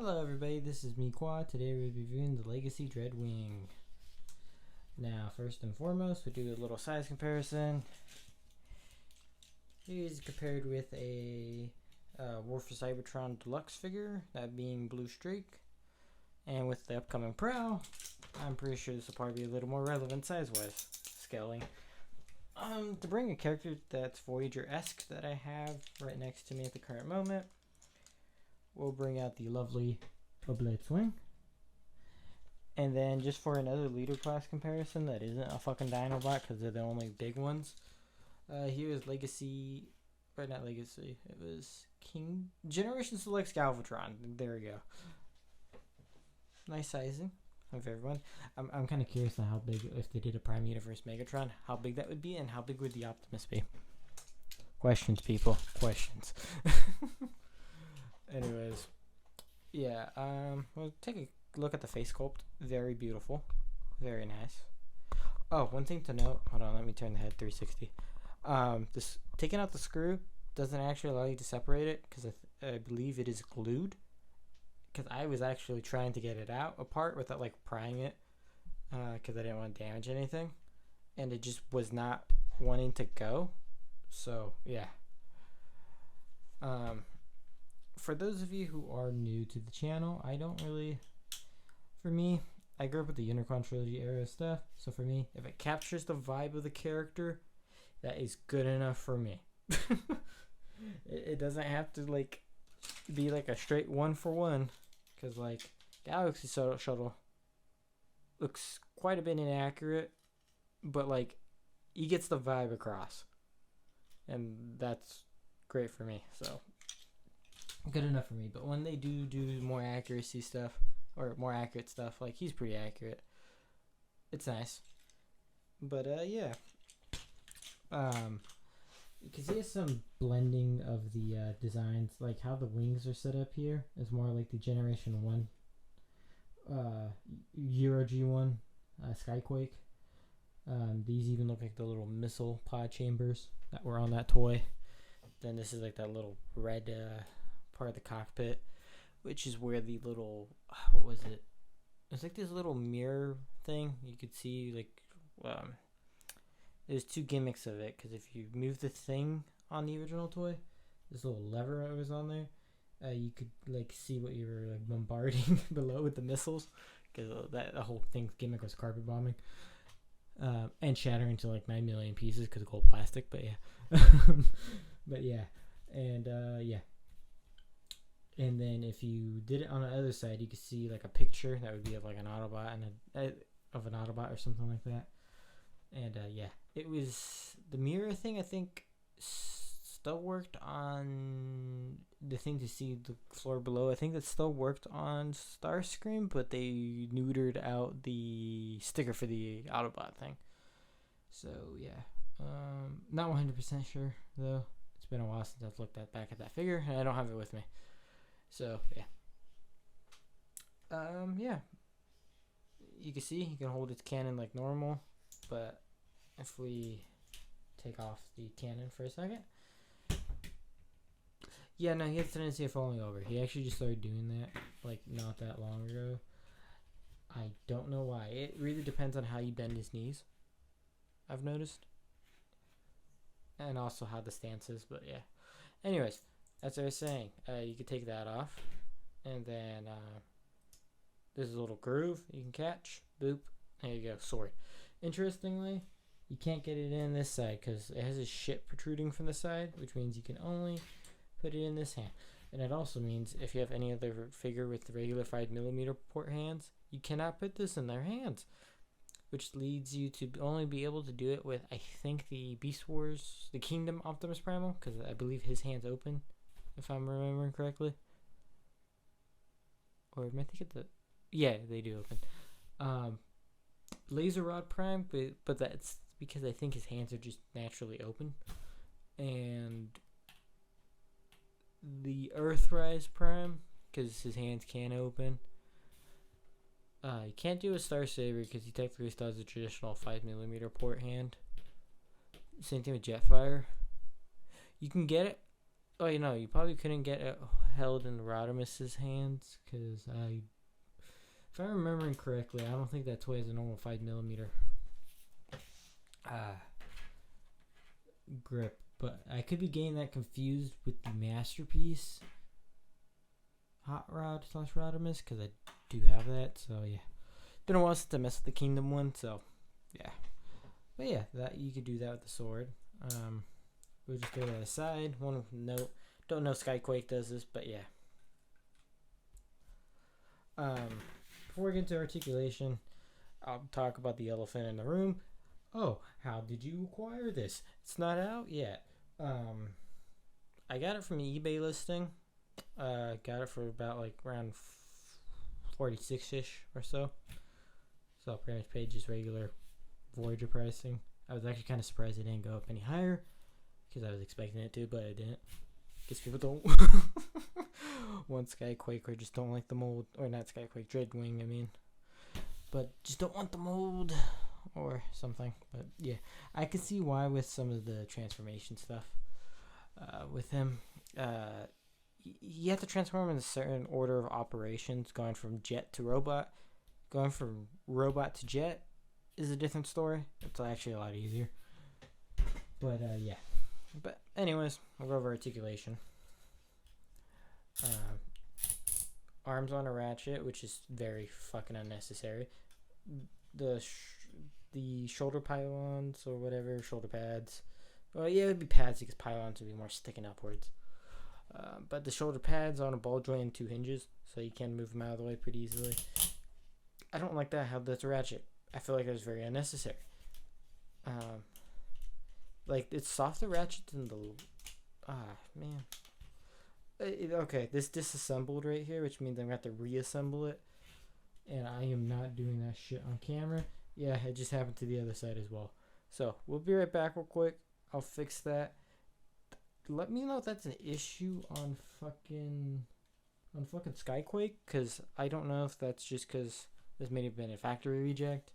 Hello everybody, this is me Quad. Today we'll be reviewing the Legacy Dreadwing. Now first and foremost, we do a little size comparison. He's compared with a War for Cybertron Deluxe figure, that being Blue Streak. And with the upcoming Prowl, I'm pretty sure this will probably be a little more relevant size-wise scaling. To bring a character that's Voyager-esque that I have right next to me at the current moment, we'll bring out the lovely Dreadwing. And then just for another leader class comparison that isn't a fucking Dinobot because they're the only big ones, here is Legacy, or not Legacy, it was King Generation Selects Galvatron. There we go. Nice sizing of everyone. I'm kind of curious on how big, if they did a Prime Universe Megatron, how big that would be and how big would the Optimus be. Questions, people. Questions. Anyways, yeah, we'll take a look at the face sculpt. Very beautiful. Very nice. Oh, one thing to note. Hold on, let me turn the head 360. This taking out the screw doesn't actually allow you to separate it because I believe it is glued. Because I was actually trying to get it out apart without like prying it because I didn't want to damage anything. And it just was not wanting to go. So, yeah. For those of you who are new to the channel, for me, I grew up with the Unicron Trilogy era stuff, so for me, if it captures the vibe of the character, that is good enough for me. It doesn't have to, like, be, like, a straight one-for-one, because, like, Galaxy Shuttle looks quite a bit inaccurate, but, like, he gets the vibe across, and that's great for me, so good enough for me. But when they do more accuracy stuff or more accurate stuff, like he's pretty accurate, it's nice. But yeah, because he has some blending of the designs, like how the wings are set up here is more like the Generation 1 Euro G1 Skyquake. These even look like the little missile pod chambers that were on that toy. Then this is like that little red part of the cockpit, which is where the little, what was it? It's like this little mirror thing. You could see like, there's two gimmicks of it, because if you move the thing on the original toy, this little lever that was on there, you could like see what you were like bombarding below with the missiles, because that the whole thing's gimmick was carpet bombing. And shattering to like 9 million pieces because of gold plastic, but yeah. But yeah, and yeah. And then if you did it on the other side, you could see like a picture that would be of like an Autobot and of an Autobot or something like that. And yeah, it was the mirror thing. I think still worked on the thing to see the floor below. I think that still worked on Starscream, but they neutered out the sticker for the Autobot thing. So yeah, not 100% sure though. It's been a while since I've looked back at that figure, and I don't have it with me. So yeah. Yeah. You can see you can hold its cannon like normal, but if we take off the cannon for a second. Yeah, no, he has a tendency of falling over. He actually just started doing that like not that long ago. I don't know why. It really depends on how you bend his knees, I've noticed. And also how the stance is, but yeah. Anyways, that's what I was saying. You could take that off. And then there's a little groove you can catch. Boop. There you go. Sword. Interestingly, you can't get it in this side because it has a shit protruding from the side, which means you can only put it in this hand. And it also means if you have any other figure with the regular 5mm port hands, you cannot put this in their hands, which leads you to only be able to do it with, I think, the Beast Wars, the Kingdom Optimus Primal, because I believe his hand's open, if I'm remembering correctly. Or am I thinking that? Yeah, they do open. Laser Rod Prime, but that's because I think his hands are just naturally open. And the Earthrise Prime, because his hands can open. You can't do a Star Saber because he technically still has a traditional 5mm port hand. Same thing with Jetfire. You can get it Oh, you know, you probably couldn't get it held in Rodimus's hands because if I'm remembering correctly, I don't think that toy is a normal 5mm grip. But I could be getting that confused with the Masterpiece Hot Rod / Rodimus because I do have that. So yeah, been a while since I messed with the Kingdom one. So yeah, but yeah, that you could do that with the sword. We'll just throw that aside. One note, don't know if Skyquake does this, but yeah. Before we get into articulation, I'll talk about the elephant in the room. Oh, how did you acquire this? It's not out yet. I got it from an eBay listing. Got it for about like around 46-ish or so. So pretty much paid just regular Voyager pricing. I was actually kind of surprised it didn't go up any higher because I was expecting it to, but it didn't. Guess people don't want Skyquake or just don't like the mold, or not Skyquake, Dreadwing, I mean, but just don't want the mold or something. But yeah, I can see why with some of the transformation stuff with him. You have to transform in a certain order of operations, going from jet to robot. Going from robot to jet is a different story. It's actually a lot easier. But yeah. But anyways, we'll go over articulation. Arms on a ratchet, which is very fucking unnecessary. The shoulder pylons or whatever, shoulder pads. Well, yeah, it would be pads because pylons would be more sticking upwards. But the shoulder pads on a ball joint and 2 hinges, so you can move them out of the way pretty easily. I don't like that, how that's a ratchet. I feel like it was very unnecessary. Like, it's softer ratchet than the... man. Okay, this disassembled right here, which means I'm going to have to reassemble it. And I am not doing that shit on camera. Yeah, it just happened to the other side as well. So, we'll be right back real quick. I'll fix that. Let me know if that's an issue on fucking Skyquake, because I don't know if that's just because this may have been a factory reject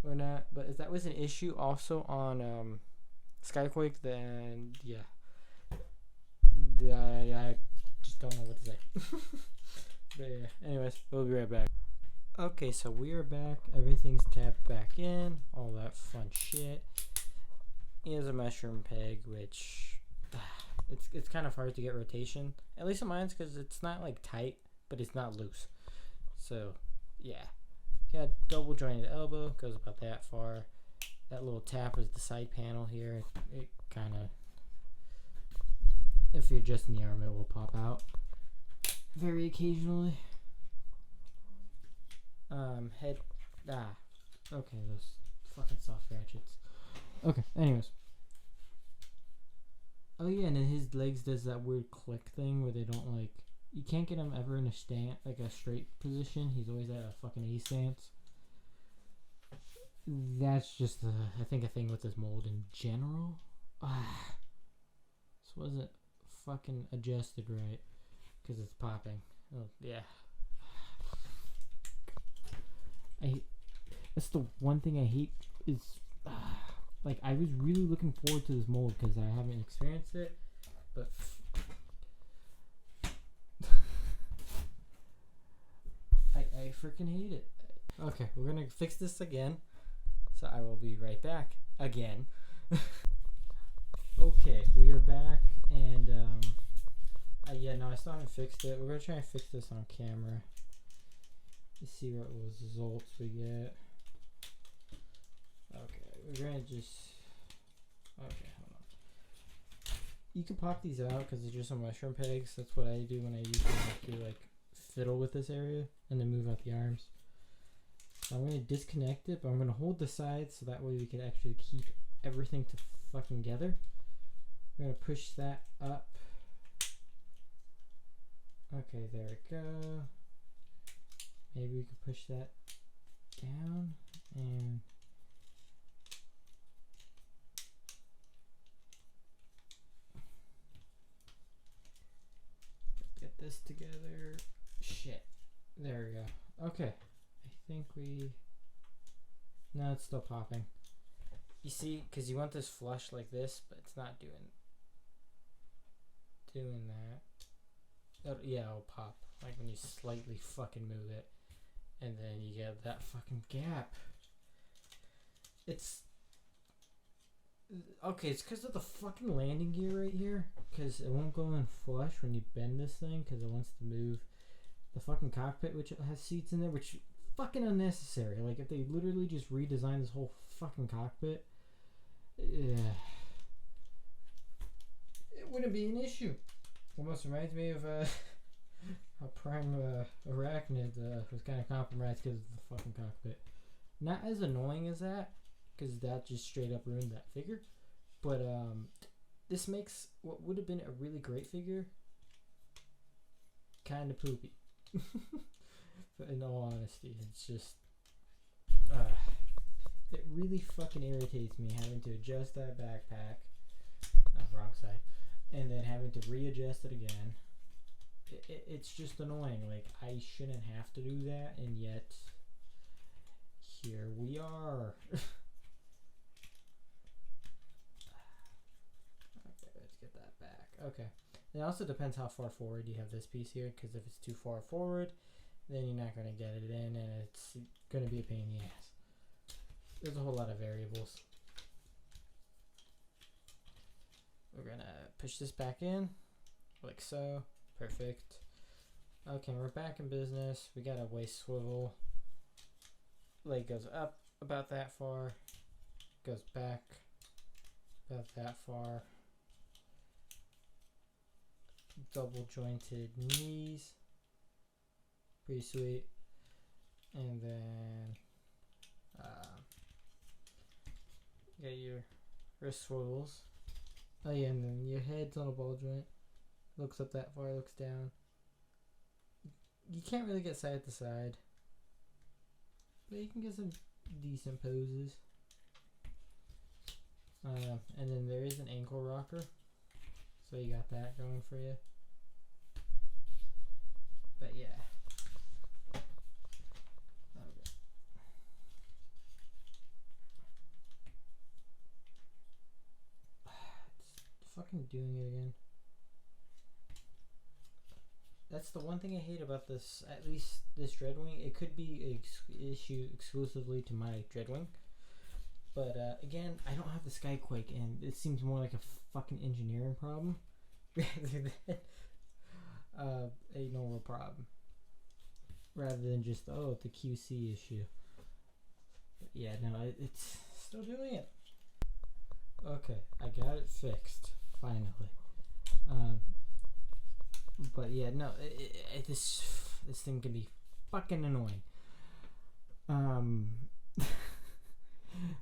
or not. But if that was an issue also on Skyquake, then yeah, I just don't know what to say. But yeah, anyways, we'll be right back. Okay, so we are back. Everything's tapped back in. All that fun shit. He has a mushroom peg, which it's kind of hard to get rotation. At least on mine's because it's not like tight, but it's not loose. So yeah, got double jointed elbow, goes about that far. That little tap is the side panel here. It kind of, if you're adjusting the arm, it will pop out very occasionally. Head, okay, those fucking soft ratchets. Okay, anyways. Oh yeah, and then his legs does that weird click thing where they don't like, you can't get him ever in a stand, like a straight position. He's always at a fucking A stance. That's just I think a thing with this mold in general. This wasn't fucking adjusted right because it's popping. Oh yeah. That's the one thing I hate is like I was really looking forward to this mold because I haven't experienced it, but I freaking hate it. Okay, we're gonna fix this again, so I will be right back again. Okay, we are back, and yeah, no, I still haven't fixed it. We're gonna try and fix this on camera. Let's see what results we get. Okay, we're gonna just. Okay, hold on. You can pop these out because they're just some mushroom pegs. That's what I do when I usually have to like fiddle with this area and then move out the arms. So I'm gonna disconnect it, but I'm gonna hold the sides so that way we can actually keep everything to fucking together. We're gonna push that up. Okay, there we go. Maybe we could push that down and get this together. Shit. There we go. Okay. I think we... No, it's still popping. You see, because you want this flush like this, but it's not doing doing that. Yeah, it'll pop. Like when you slightly fucking move it. And then you get that fucking gap. It's... Okay, it's because of the fucking landing gear right here. Because it won't go in flush when you bend this thing. Because it wants to move the fucking cockpit, which has seats in there. Which fucking unnecessary. Like, if they literally just redesigned this whole fucking cockpit... Yeah. It wouldn't be an issue. Almost reminds me of how Prime Arachnid was kind of compromised because of the fucking cockpit. Not as annoying as that, because that just straight up ruined that figure. But this makes what would have been a really great figure kind of poopy. But in all honesty, it's just it really fucking irritates me having to adjust that backpack. Wrong side. And then having to readjust it again. It's just annoying. Like, I shouldn't have to do that, and yet here we are. Okay, let's get that back. Okay. It also depends how far forward you have this piece here, because if it's too far forward, then you're not going to get it in, and it's going to be a pain in the ass. There's a whole lot of variables. We're going to push this back in, like so. Perfect. Okay, we're back in business. We got a waist swivel. Leg goes up about that far. Goes back about that far. Double jointed knees. Pretty sweet. And then get your wrist swivels. Oh yeah, and then your head's on a ball joint. Looks up that far, looks down. You can't really get side to side, but you can get some decent poses. And then there is an ankle rocker, so you got that going for you. But yeah. Okay. It's fucking doing it again. That's the one thing I hate about this, at least this Dreadwing. It could be an issue exclusively to my Dreadwing. But again, I don't have the Skyquake, and it seems more like a fucking engineering problem rather than a normal problem. Rather than just, oh, the QC issue. But yeah, no, it's still doing it. Okay, I got it fixed, finally. But yeah, no, this thing can be fucking annoying.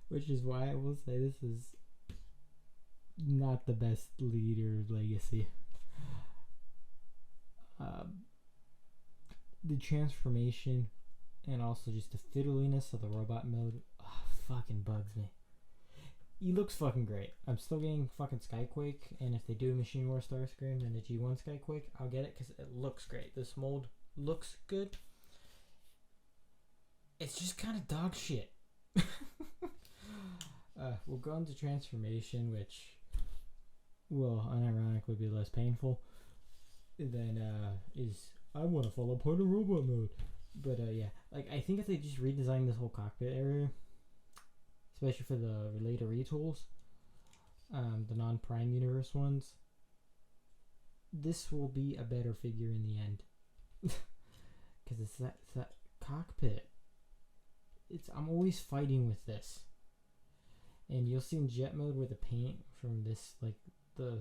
Which is why I will say this is not the best leader legacy. The transformation and also just the fiddliness of the robot mode fucking bugs me. He looks fucking great. I'm still getting fucking Skyquake, and if they do Machine War Starscream and the G1 Skyquake, I'll get it because it looks great. This mold looks good. It's just kind of dog shit. We'll go into transformation, which will unironically be less painful than I want to fall apart in robot mode. But yeah, like I think if they just redesign this whole cockpit area, especially for the related retools, the non-Prime Universe ones, this will be a better figure in the end. Because it's that cockpit. I'm always fighting with this. And you'll see in jet mode where the paint from this, like the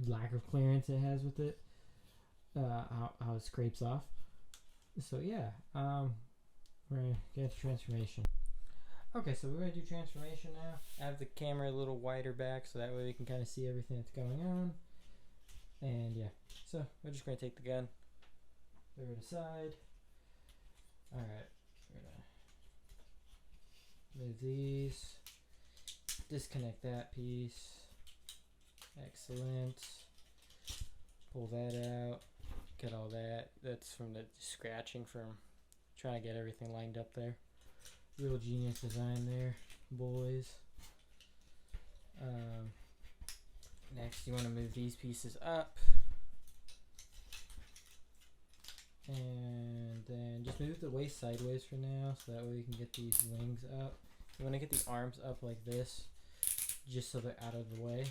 lack of clearance it has with it, how it scrapes off. So yeah, we're gonna get transformation. Okay, so we're gonna do transformation now. I have the camera a little wider back so that way we can kind of see everything that's going on. And yeah, so we're just gonna take the gun, throw it aside. Alright, we're gonna move these, disconnect that piece. Excellent. Pull that out, get all that. That's from the scratching from trying to get everything lined up there. Real genius design there, boys. Next, you want to move these pieces up. And then just move the waist sideways for now, so that way we can get these wings up. You want to get the arms up like this, just so they're out of the way.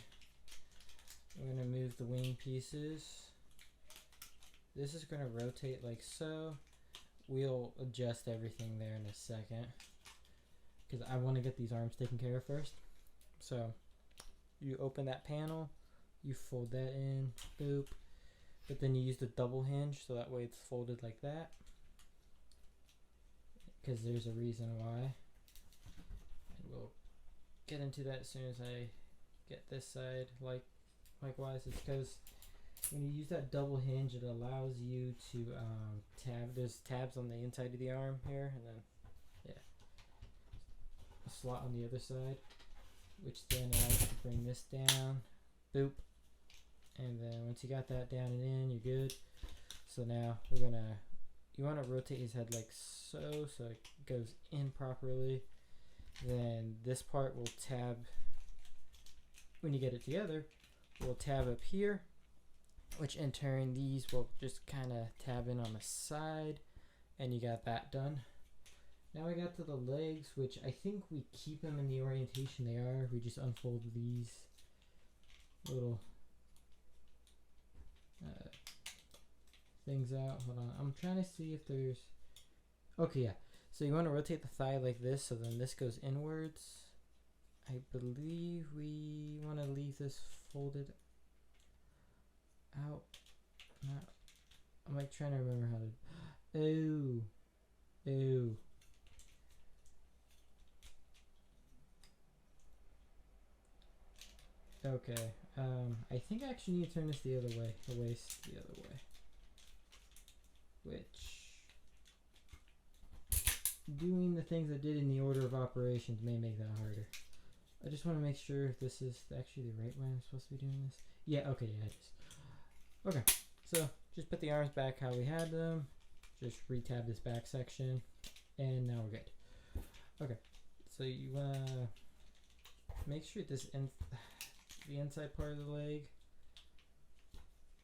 We're going to move the wing pieces. This is going to rotate like so. We'll adjust everything there in a second, because I want to get these arms taken care of first. So you open that panel, you fold that in, boop. But then you use the double hinge, so that way it's folded like that, because there's a reason why. And we'll get into that as soon as I get this side. Likewise, it's because when you use that double hinge, it allows you to tab. There's tabs on the inside of the arm here, and then a slot on the other side, which then allows you to bring this down, boop. And then once you got that down and in, you're good. So now you want to rotate his head like so, so it goes in properly. Then this part will tab, when you get it together, we'll tab up here, which in turn these will just kind of tab in on the side, and you got that done. Now we got to the legs, which I think we keep them in the orientation they are. We just unfold these little things out. Hold on, I'm trying to see if there's, okay, yeah, so you want to rotate the thigh like this, so then this goes inwards. I believe we want to leave this folded out. I'm like trying to remember how to, ooh. Okay, I think I actually need to turn this the other way, the waist the other way, which, doing the things I did in the order of operations may make that harder. I just want to make sure if this is actually the right way I'm supposed to be doing this. Yeah, okay, yeah, it is. Okay, so just put the arms back how we had them, just re-tab this back section, and now we're good. Okay, so you want to make sure this the inside part of the leg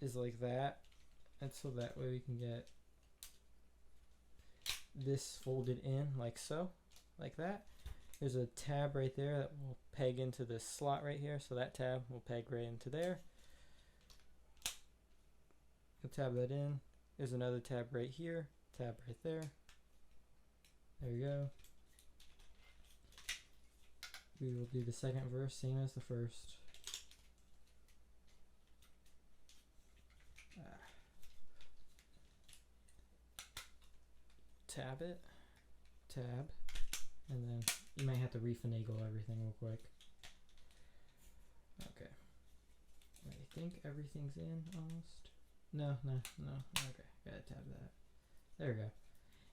is like that, and so that way we can get this folded in like so, like that. There's a tab right there that will peg into this slot right here, so that tab will peg right into there. We'll tab that in. There's another tab right here, tab right there. There we go. We will do the second verse same as the first. Tab it, tab, and then you might have to refinagle everything real quick. Okay, I think everything's in almost. No, okay, gotta tab that. There we go.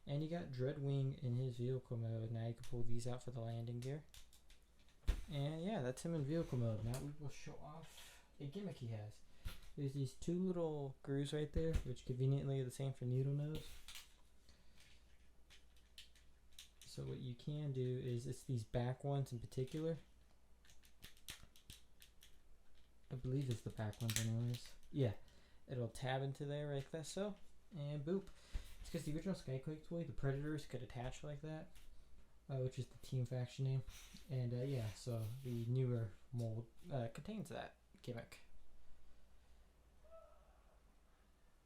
And you got Dreadwing in his vehicle mode. Now you can pull these out for the landing gear. And yeah, that's him in vehicle mode. Now we will show off a gimmick he has. There's these two little grooves right there, which conveniently are the same for needle nose. So what you can do is, it's these back ones in particular. I believe it's the back ones anyways. Yeah, it'll tab into there like that, so, and boop. It's because the original Skyquake toy, the Predators, could attach like that, which is the team faction name. And yeah, so the newer mold contains that gimmick.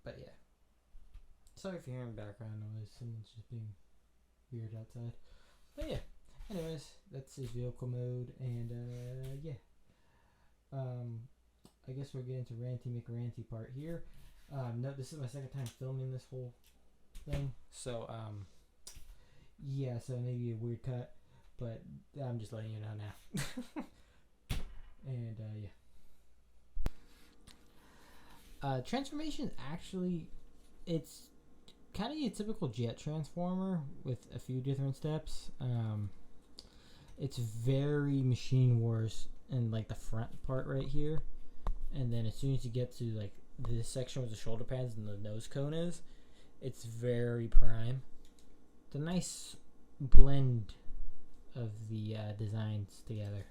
But yeah, sorry if you're hearing background noise, someone's just being weird outside. But yeah, anyways, that's his vehicle mode, and yeah, I guess we're getting to Ranty McRanty part here. No, this is my second time filming this whole thing, so yeah, so maybe a weird cut, but I'm just letting you know now. And yeah, transformation, actually, it's kind of a typical jet transformer with a few different steps. It's very Machine Wars in like the front part right here, and then as soon as you get to like this section where the shoulder pads and the nose cone is, it's very Prime. It's a nice blend of the designs together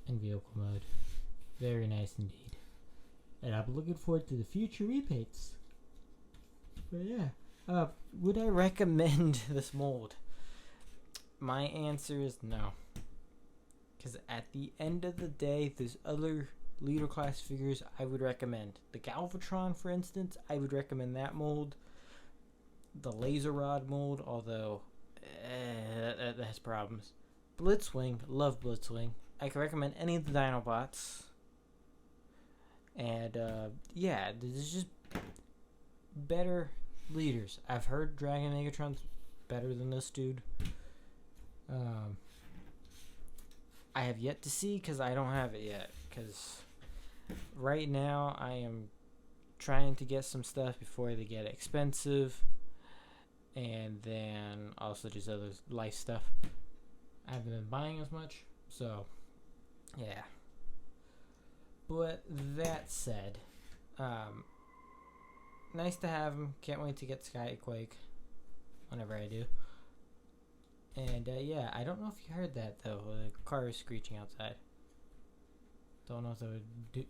in vehicle mode. Very nice indeed. And I'm looking forward to the future repaints. But yeah. Would I recommend this mold? My answer is no. Because at the end of the day, there's other leader class figures I would recommend. The Galvatron, for instance, I would recommend that mold. The Laser Rod mold, although that has problems. Blitzwing, love Blitzwing. I can recommend any of the Dinobots. And yeah, there's just better leaders. I've heard Dragon Megatron's better than this dude. I have yet to see because I don't have it yet. Because right now I am trying to get some stuff before they get expensive. And then also just other life stuff. I haven't been buying as much. So, yeah. But that said, nice to have him. Can't wait to get Skyquake whenever I do. And yeah, I don't know if you heard that though. The car is screeching outside. Don't know if that would do.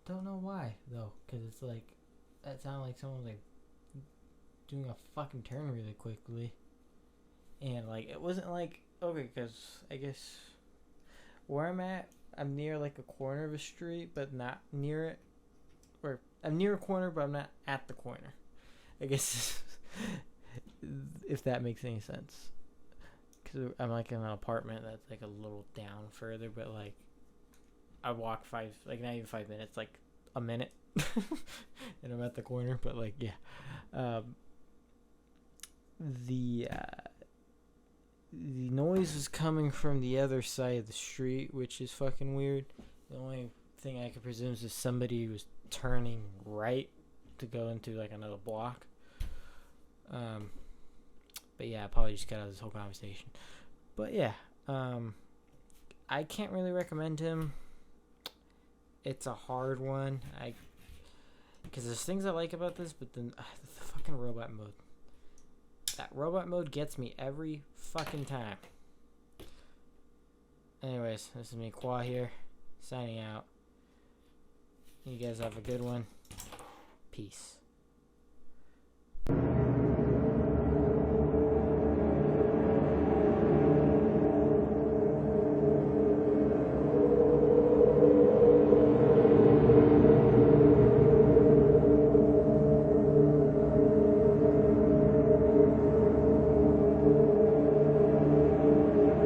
Don't know why though, because it's like that sounded like someone was like doing a fucking turn really quickly, and like it wasn't like okay, because I guess where I'm at, I'm near like a corner of a street, but not near it. Or I'm near a corner, but I'm not at the corner. I guess if that makes any sense. Because I'm like in an apartment that's like a little down further, but like I walk not even 5 minutes, like a minute, and I'm at the corner. But like yeah, the noise is coming from the other side of the street, which is fucking weird. The only thing I could presume is somebody was turning right to go into like another block. But yeah, I probably just got out of this whole conversation. But yeah, I can't really recommend him. It's a hard one. Because there's things I like about this, but then the fucking robot mode. That robot mode gets me every fucking time. Anyways, this is me, Qua here, signing out. You guys have a good one. Peace.